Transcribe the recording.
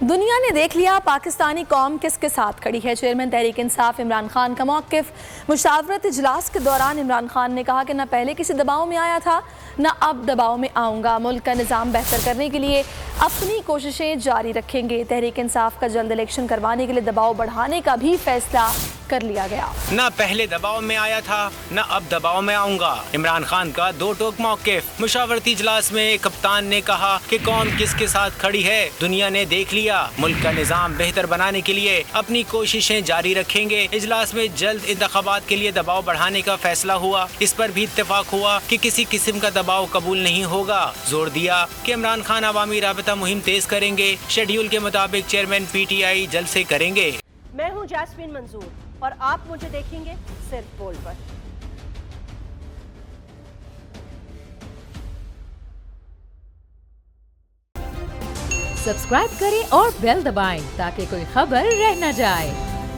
दुनिया ने देख लिया पाकिस्तानी कौम किसके साथ खड़ी है। चेयरमैन तहरीक इंसाफ इमरान खान का मौक़िफ़। मुशावरत इजलास के दौरान इमरान खान ने कहा कि न पहले किसी दबाव में आया था न अब दबाव में आऊँगा। मुल्क का निज़ाम बेहतर करने के लिए अपनी कोशिशें जारी रखेंगे। तहरीक इंसाफ का जल्द इलेक्शन करवाने के लिए दबाव बढ़ाने का भी फैसला कर लिया गया। न पहले दबाव में आया था न अब दबाव में आऊंगा। इमरान खान का दो टोक मौक़िफ़। मुशावरती इजलास में कप्तान ने कहा कि कौम किसके साथ खड़ी है। दुनिया ने देख लिया। मुल्क का निज़ाम बेहतर बनाने के लिए अपनी कोशिशें जारी रखेंगे। इजलास में जल्द इंतखाबात के लिए दबाव बढ़ाने का फैसला हुआ। इस पर भी इत्तेफाक हुआ कि किसी किस्म का दबाव कबूल नहीं होगा। जोर दिया कि इमरान खान अवामी राबता मुहिम तेज करेंगे। शेड्यूल के मुताबिक चेयरमैन PTI जलसे करेंगे। मैं हूं जैस्मीन मंजूर और आप मुझे देखेंगे सिर्फ बोल पर। सब्सक्राइब करें और बेल दबाएं ताकि कोई खबर रह न जाए।